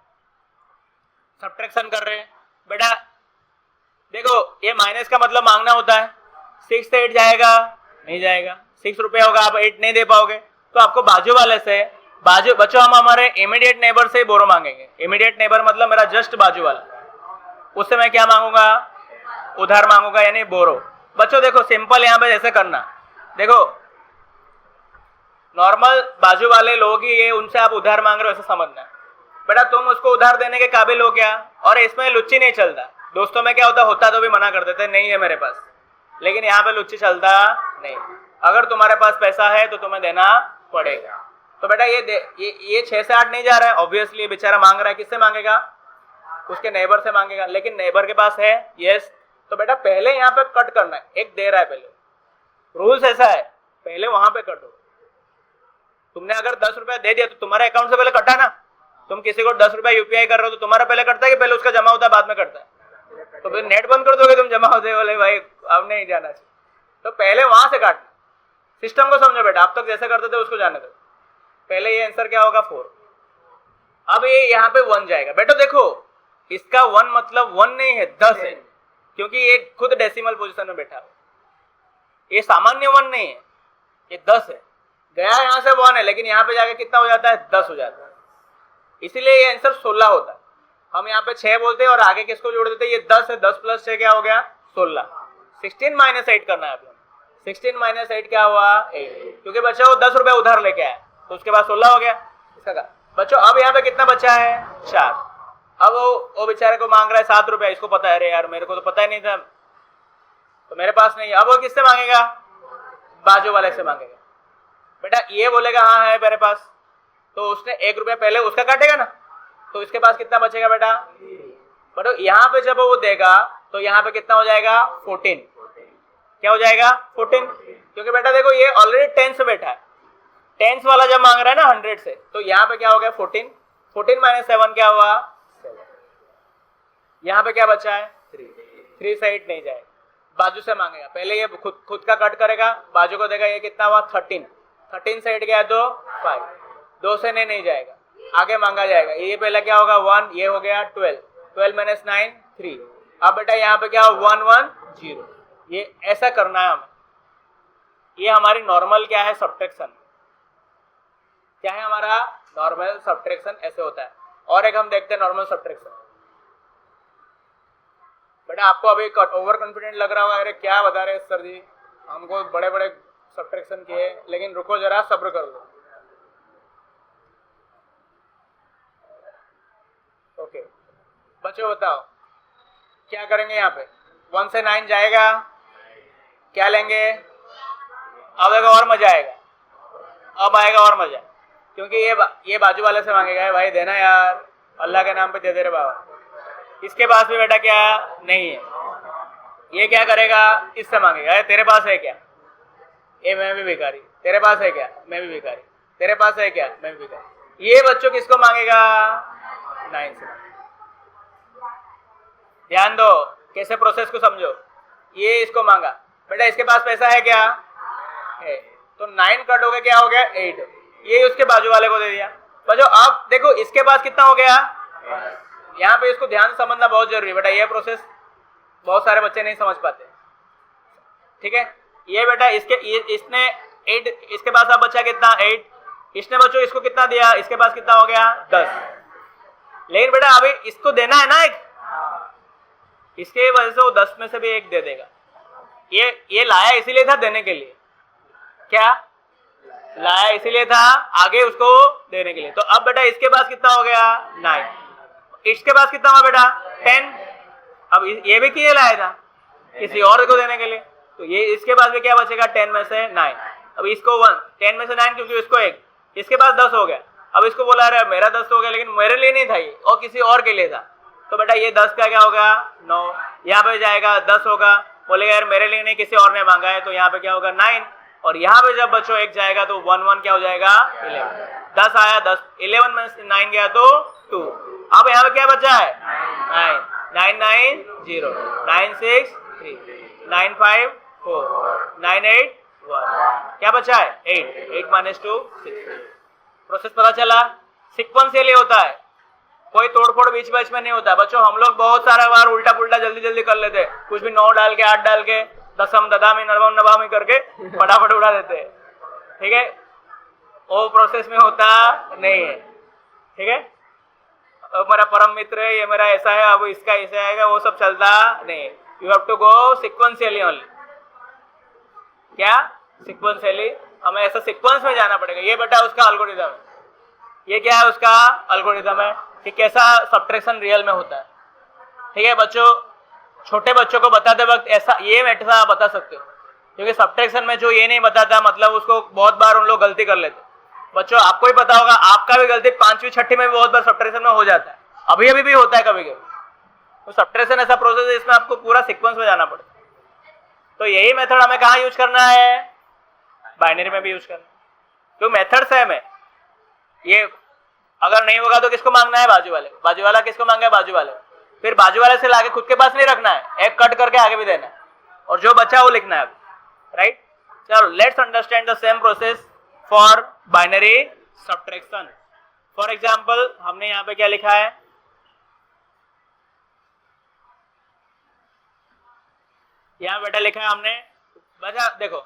सब्ट्रैक्शन कर रहे हैं बेटा, देखो ये माइनस का मतलब मांगना होता है। 6 से 8 जाएगा नहीं जाएगा। 6 रुपये होगा, आप 8 नहीं दे पाओगे, तो आपको बाजू वाले से बच्चों हम हमारे इमीडिएट नेबर से बोरो मांगेंगे। इमीडिएट नेबर मतलब मेरा जस्ट बाजू वाला, उससे मैं क्या मांगूंगा, उधार मांगूंगा, यानी बोरो। बच्चों देखो सिंपल यहाँ पे ऐसे करना, देखो नॉर्मल बाजू वाले लोग ही ये, उनसे आप उधार मांग रहे हो ऐसा समझना। बेटा तुम उसको उधार देने के काबिल हो क्या? और इसमें लुच्ची नहीं चलता। दोस्तों में क्या होता तो भी मना कर देते, नहीं है मेरे पास, लेकिन यहाँ पे लुच्ची चलता नहीं। अगर तुम्हारे पास पैसा है तो तुम्हें देना पड़ेगा। तो बेटा ये 6 से 8 नहीं जा रहा है, ऑब्वियसली बेचारा मांग रहा है, किससे मांगेगा? उसके नेबर से मांगेगा, लेकिन नेबर के पास है, यस। तो बेटा पहले यहाँ पे कट करना है, एक दे रहा है पहले, रूल्स ऐसा है, पहले वहां पे कट हो। तुमने अगर 10 रुपया दे दिया तो तुम्हारे अकाउंट से पहले कटा ना। तुम किसी को 10 रुपया यूपीआई कर रहे हो तो तुम्हारा पहले कटता है कि पहले उसका जमा होता है बाद में करता है? तो फिर नेट बंद कर दोगे तुम, जमा होते बोले भाई अब नहीं जाना चाहिए। तो पहले वहां से काटना। सिस्टम को समझो बेटा, अब तक जैसे करते थे उसको जाने दो। पहले ये आंसर क्या होगा 4। अब ये यहाँ पे 1 जाएगा। बेटा देखो इसका 1 मतलब 1 नहीं है, 10 है, क्योंकि ये खुद डेसिमल पोजीशन में बैठा है। ये सामान्य 1 नहीं है, ये 10 है। गया यहाँ से 1 है, लेकिन यहाँ पे जाके कितना हो जाता है, 10 हो जाता है। इसीलिए ये आंसर 16 होता है। हम यहाँ पे 6 बोलते हैं और आगे किसको जोड़ देते हैं, ये 10 है, 10 प्लस 6 क्या हो गया, 16। 16 माइनस 8 करना है आप लोग। 16 माइनस 8 क्या हुआ, 8, क्योंकि बच्चा वो 10 रुपए उधार लेके आया तो उसके बाद 16 हो गया इसका का। बच्चों अब यहाँ पे कितना बचा है, 4। अब वो बेचारे को मांग रहा है 7 रुपया, इसको पता है, अरे यार मेरे को तो पता ही नहीं था, तो मेरे पास नहीं है। अब वो किससे मांगेगा, बाजू वाले से मांगेगा। बेटा ये बोलेगा हाँ है मेरे पास, तो उसने 1 रुपया पहले उसका काटेगा ना, तो इसके पास कितना बचेगा बेटा। बट यहाँ पे जब वो देगा तो यहाँ पे कितना हो जाएगा, 14। क्या हो जाएगा, 14, क्योंकि बेटा देखो ये ऑलरेडी 10 से बैठा है। 10 वाला जब मांग रहा है ना 100 से, तो यहाँ पे क्या हो गया, 14। 14 माइनस 7 क्या हुआ, 7। यहाँ पे क्या बचा है, 3 से 8 नहीं जाएगा, बाजू से मांगेगा। पहले ये खुद का कट करेगा, बाजू को देगा, ये कितना हुआ, 13। 13 से 8 गया तो 5, 2 से नहीं जाएगा, आगे मांगा जाएगा। ये पहले क्या होगा, 1, ये हो गया 12, 12 माइनस 9 3। अब बेटा यहाँ पे क्या हो, 1 1 0। ये ऐसा करना है हमें। ये हमारी नॉर्मल क्या है, सब्ट्रैक्शन। क्या है हमारा नॉर्मल सब्ट्रैक्शन, ऐसे होता है। और एक हम देखते हैं नॉर्मल सब्ट्रैक्शन। बेटा आपको अभी ओवर कॉन्फिडेंट लग रहा होगा, अरे क्या बता रहे सर जी, हमको बड़े बड़े सब्ट्रैक्शन किए, लेकिन रुको जरा, सब्र कर लो। ओके बच्चों बताओ क्या करेंगे, यहाँ पे 1 से 9 जाएगा, क्या लेंगे। अब आएगा और मजा आएगा, अब आएगा और मजा, क्योंकि ये बाजू वाले से मांगेगा, भाई देना यार, अल्लाह के नाम पे दे दे रे बाबा। इसके पास भी बेटा क्या नहीं है, ये क्या करेगा, इससे मांगेगा, तेरे पास है क्या, ये मैं भी भिखारी, तेरे पास है क्या, मैं भी भिखारी, तेरे पास है क्या, मैं भी भिखारी। ये बच्चों किसको मांगेगा, 9 से। ध्यान दो कैसे प्रोसेस को समझो। ये इसको मांगा, बेटा इसके पास पैसा है क्या, है, तो 9 कट हो गया, क्या हो गया, 8। ये उसके बाजू वाले को दे दिया। बच्चों अब देखो इसके पास कितना हो गया, यहाँ पे इसको ध्यान से समझना बहुत जरूरी है बेटा। ये प्रोसेस बहुत सारे बच्चे नहीं समझ पाते, ठीक है। ये बेटा इसने 8, इसके पास अब बचा कितना, 8। इसने बच्चों इसको कितना दिया, इसके पास कितना हो गया, 10। लेकिन बेटा अभी इसको देना है ना एक, इसके वजह से वो 10 में से भी 1 दे देगा। ये लाया इसीलिए था देने के लिए, क्या लाया इसीलिए था आगे उसको देने के लिए। तो अब बेटा इसके पास कितना हो गया, 9। इसके पास कितना हुआ बेटा, 10। अब ये भी किए लाया था किसी और को देने के लिए, तो ये इसके पास भी क्या बचेगा, 10 में से 9। अब इसको 10 में से 9, क्योंकि इसको 1, इसके पास 10 हो गया। अब इसको बोला अरे मेरा 10 हो गया, लेकिन मेरे लिए नहीं था ये, और किसी और के लिए था। तो बेटा ये 10 का क्या होगा, 9। यहाँ पे जाएगा 10 होगा, बोलेगा यार मेरे लिए नहीं किसी और ने मांगा है, तो यहाँ पे क्या होगा, 9। और यहाँ पे जब बच्चों 1 जाएगा तो 1 1 क्या हो जाएगा, 11। 10 आया, 10 11 में से 9 गया तो 2। अब यहाँ पे क्या बचा है, 9 9 9 0 9 6 3 9 5 4 9 8 1। क्या बचा है, 8 माइनस 2 6। प्रोसेस पता चला, सिक्वेंशियली होता है, कोई तोड़फोड़ बीच बीच में नहीं होता। बच्चों हम लोग बहुत सारा बार उल्टा पुल्टा जल्दी जल्दी कर लेते हैं, कुछ भी 9 डाल के 8 डाल के दसम ददामी नवम नवामी करके फटाफट उड़ा देते हैं, ठीक है, वो प्रोसेस में होता नहीं है, ठीक है। मेरा परम मित्र है, ये मेरा ऐसा है, अब इसका ऐसा आएगा, वो सब चलता नहीं। You have to go sequentially only. क्या सिक्वेंशियली, हमें ऐसा सिक्वेंस में जाना पड़ेगा। ये बेटा उसका एल्गोरिथम है, ये क्या है उसका एल्गोरिथम है कि कैसा सब्ट्रैक्शन रियल में होता है, ठीक है बच्चों। छोटे बच्चों को बताते वक्त ऐसा ये ऐसा बता सकते हो, क्योंकि सब्ट्रैक्शन में जो ये नहीं बताता मतलब उसको बहुत बार उन लोग गलती कर लेते। बच्चों आपको ही पता होगा, आपका भी गलती 5वीं 6ठी में भी बहुत बार सब्ट्रैक्शन में हो जाता है, अभी अभी भी होता है कभी कभी। तो सब्ट्रैक्शन ऐसा प्रोसेस है, इसमें आपको पूरा सीक्वेंस में जाना पड़ता है। तो यही मेथड हमें कहाँ यूज करना है, बाइनरी में भी यूज करना है। तो मेथड सेम है। ये अगर नहीं होगा तो किसको मांगना है, बाजू वाले। बाजू वाला किसको मांगा है, बाजू वाले। फिर बाजू वाले से लाके खुद के पास नहीं रखना है, एक कट करके आगे भी देना है, और जो बचा वो लिखना है, राइट। चलो let's understand the same process for binary subtraction. For example हमने यहाँ पे क्या लिखा है, यहाँ बेटा लिखा है हमने, बचा देखो,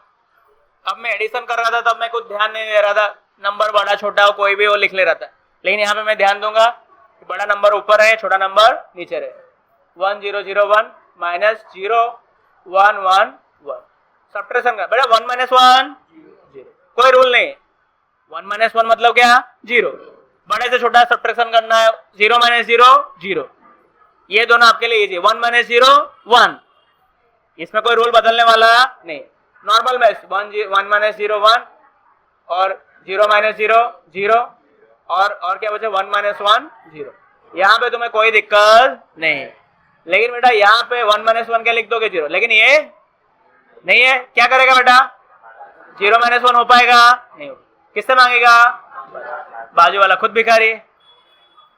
अब मैं एडिशन कर रहा था तब मैं कुछ ध्यान नहीं दे रहा था, नंबर बड़ा छोटा हो कोई भी वो लिख ले रहा था। लेकिन यहाँ पे मैं ध्यान दूंगा कि बड़ा नंबर ऊपर है, छोटा नंबर नीचे रहे। 1 0 0 1 माइनस 0 1 1 1 सब्ट्रैक्शन का बेटा 1 - 1 0, कोई रूल नहीं। 1 - 1 मतलब क्या, 0। बड़े से छोटा सब्ट्रैक्शन करना है, 0 - 0 0, ये दोनों आपके लिए इजी। 1 - 0 1, इसमें कोई रूल बदलने वाला नहीं। नॉर्मल मैथ 1 - 0 1 और 0 - 0 0 और क्या बचे 1 - 1 0। यहाँ पे तुम्हें कोई दिक्कत नहीं। लेकिन बेटा यहाँ पे 1 - 1 क्या लिख दोगे, 0। लेकिन ये नहीं है, क्या करेगा बेटा, 0 - 1 हो पाएगा नहीं, किससे मांगेगा, बाजू वाला खुद भिखारी।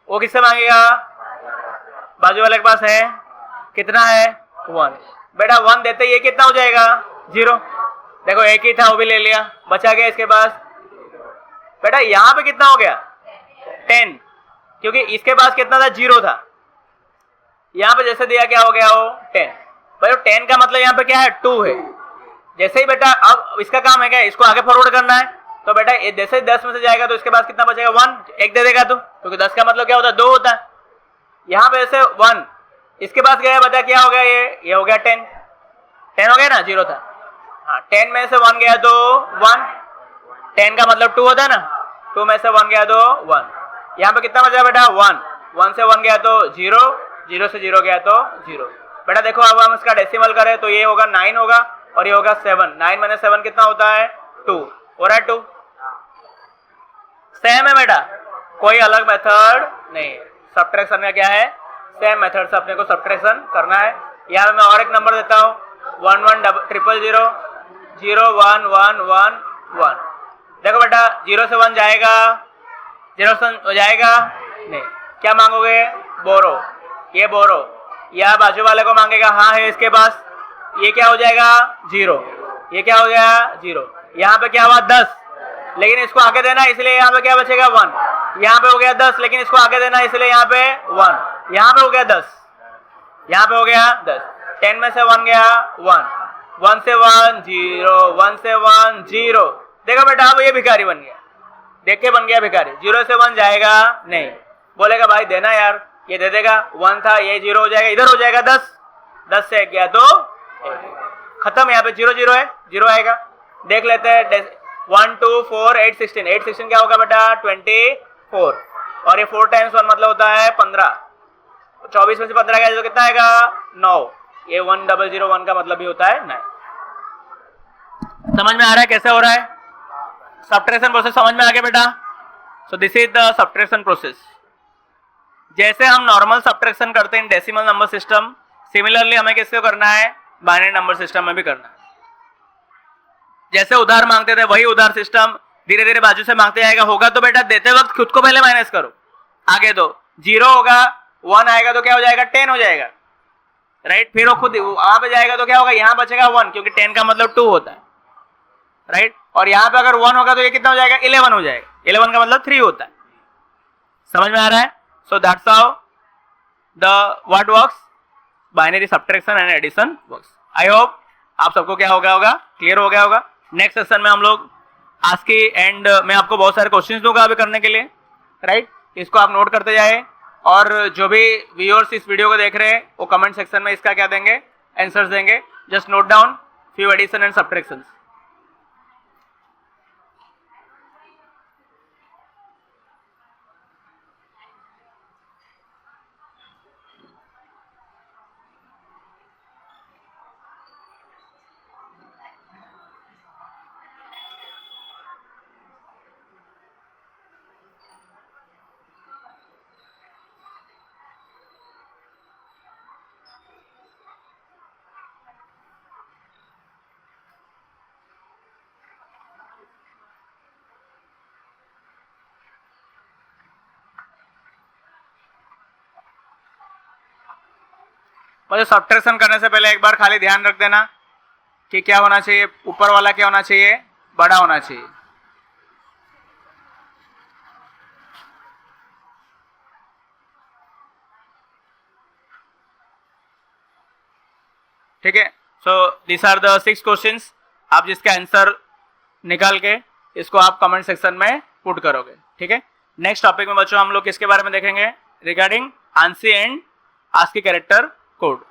वो किससे मांगेगा, बाजू वाले के पास है, कितना है 1। बेटा 1 देते ये कितना हो जाएगा, 0। देखो एक ही था वो भी ले लिया, बचा गया इसके पास। बेटा यहाँ पे कितना हो गया 10, क्योंकि इसके पास कितना था, 0 था। यहाँ पे जैसे दिया क्या हो गया वो 10। भाई 10 का मतलब यहाँ पे क्या है, 2 है। जैसे ही बेटा अब इसका काम है क्या, इसको आगे फॉरवर्ड करना है। तो बेटा जैसे 10 में से जाएगा तो इसके पास कितना बचेगा, 1। एक दे देगा तो, क्योंकि 10 का मतलब क्या होता है, 2 होता है। यहाँ पे ऐसे 1 इसके पास गया, बता क्या हो गया, ये हो गया 10 हो गया ना, 0 था। हाँ 10 में से 1 गया तो 1, 10 का मतलब 2 होता है ना, 2 में से 1 गया तो 1। यहाँ पे कितना बचा बेटा, 1 से 1 गया तो 0, 0 से 0 गया तो 0। बेटा देखो अब हम इसका डेसिमल करें तो ये होगा 9 होगा और ये होगा 7। 9 - 7 कितना होता है, 2 हो रहा है, 2। सेम है बेटा, कोई अलग मेथड नहीं। सब्ट्रैक्शन का क्या है, सेम मेथड से अपने को सब्ट्रैक्शन करना है। यहाँ मैं और एक नंबर देता हूँ, 1 1 0 0 0 1 1 1 1। देखो बेटा 0 से 1 जाएगा, 0 से हो जाएगा नहीं, क्या मांगोगे, बोरो। ये बोरो, या बाजू वाले को मांगेगा, हाँ है इसके पास, ये क्या हो जाएगा 0, ये क्या हो गया 0। यहाँ पे क्या हुआ 10, लेकिन इसको आगे देना इसलिए यहाँ पे क्या बचेगा 1। यहाँ पे हो गया 10, लेकिन इसको आगे देना इसलिए यहाँ पे 1। यहाँ पे हो गया 10, यहाँ पे हो गया 10। 10 में से 1 गया 1, 1 से 1 0, 1 से 1 0। देखो बेटा अब ये भिखारी बन गया, देख के बन गया भिखारी। 0 से 1 जाएगा नहीं, बोलेगा भाई देना यार, ये दे देगा। 1 था, ये 0 हो जाएगा, इधर हो जाएगा 10, 10 से 1 गया तो 1 खत्म। यहाँ पे 0 0 है, 0 आएगा। देख लेते हैं 1 2 4 8 16। 8 16 क्या होगा बेटा 24, और ये 4 टाइम्स 1 मतलब होता है 15। 24 में से 15 गया तो कितना आएगा 9। ये 1 0 0 1 का मतलब भी होता है 9। समझ में आ रहा है कैसे हो रहा है सब्ट्रैक्शन प्रोसेस, समझ में आ गया बेटा। सो this is the subtraction process. जैसे हम नॉर्मल सब्ट्रैक्शन करते हैं डेसिमल नंबर सिस्टम, सिमिलरली हमें किसको करना है, बाइनरी नंबर सिस्टम में भी करना है। जैसे उधार मांगते थे वही उधार सिस्टम धीरे धीरे बाजू से मांगते जाएगा। होगा तो बेटा देते वक्त खुद को पहले माइनस करो, आगे दो। 0 होगा, 1 आएगा तो क्या हो जाएगा 10 हो जाएगा, राइट। फिर वो खुद वहां पे जाएगा तो क्या होगा, यहाँ बचेगा 1, क्योंकि 10 का मतलब 2 होता है, राइट। और यहाँ पे अगर 1 होगा तो ये कितना हो जाएगा 11 हो जाएगा, 11 का मतलब 3 होता है। समझ में आ रहा है। So that's how the what works, binary subtraction and addition works. I hope आप सबको क्या हो गया होगा, क्लियर हो गया होगा। नेक्स्ट सेशन में हम लोग आज के एंड में आपको बहुत सारे क्वेश्चंस दूंगा अभी करने के लिए, राइट। इसको आप नोट करते जाए और जो भी व्यूअर्स इस वीडियो को देख रहे हैं वो कमेंट सेक्शन में इसका क्या देंगे, आंसर्स देंगे। Just note down few addition and subtractions. मतलब सब्ट्रैक्शन करने से पहले एक बार खाली ध्यान रख देना कि क्या होना चाहिए, ऊपर वाला क्या होना चाहिए, बड़ा होना चाहिए। ठीक है। So this are the 6 questions. आप जिसका आंसर निकाल के इसको आप कमेंट सेक्शन में पुट करोगे, ठीक है। नेक्स्ट टॉपिक में बच्चों हम लोग किसके बारे में देखेंगे, regarding ANSI and ASCII character code.